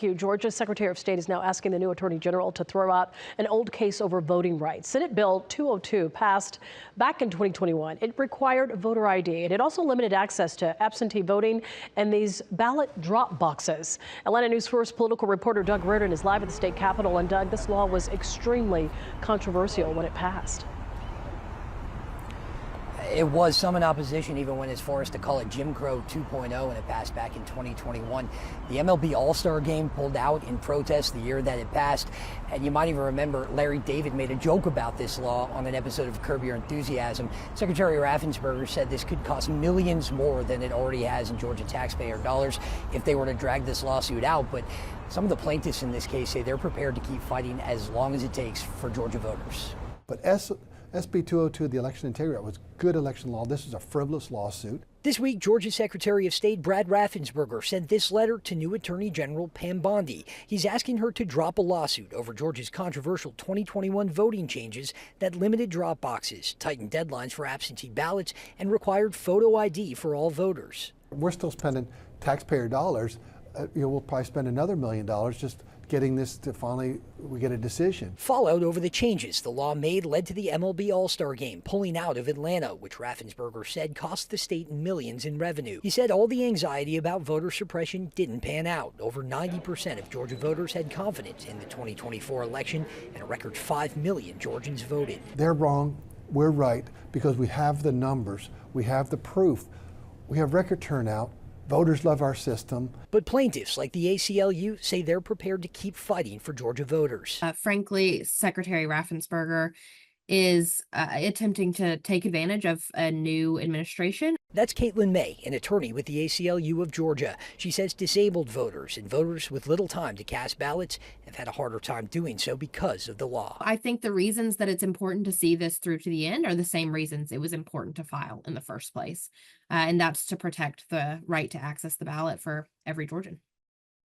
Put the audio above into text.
Georgia's Secretary of State is now asking the new Attorney General to throw out an old case over voting rights. Senate Bill 202 passed back in 2021. It required voter ID, and it also limited access to absentee voting and these ballot drop boxes. Atlanta News First political reporter Doug Reardon is live at the state capitol. And Doug, this law was extremely controversial when it passed. It was some in opposition, even went as far as to call it Jim Crow 2.0 when it passed back in 2021. The MLB All-Star Game pulled out in protest the year that it passed. And you might even remember Larry David made a joke about this law on an episode of Curb Your Enthusiasm. Secretary Raffensperger said this could cost millions more than it already has in Georgia taxpayer dollars if they were to drag this lawsuit out. But some of the plaintiffs in this case say they're prepared to keep fighting as long as it takes for Georgia voters. But SB 202, the election integrity act, was good election law. This is a frivolous lawsuit. This week, Georgia Secretary of State Brad Raffensperger sent this letter to new Attorney General Pam Bondi. He's asking her to drop a lawsuit over Georgia's controversial 2021 voting changes that limited drop boxes, tightened deadlines for absentee ballots, and required photo ID for all voters. We're still spending taxpayer dollars. We'll probably spend another $1 million just getting this to finally we get a decision. Fallout over the changes the law made led to the MLB All-Star Game pulling out of Atlanta, which Raffensperger said cost the state millions in revenue. He said all the anxiety about voter suppression didn't pan out. Over 90% of Georgia voters had confidence in the 2024 election, and a record 5 million Georgians voted. They're wrong, we're right, because we have the numbers, we have the proof, we have record turnout. Voters love our system. But plaintiffs like the ACLU say they're prepared to keep fighting for Georgia voters. Frankly, Secretary Raffensperger is attempting to take advantage of a new administration. That's Caitlin May, an attorney with the ACLU of Georgia. She says disabled voters and voters with little time to cast ballots have had a harder time doing so because of the law. I think the reasons that it's important to see this through to the end are the same reasons it was important to file in the first place. And that's to protect the right to access the ballot for every Georgian.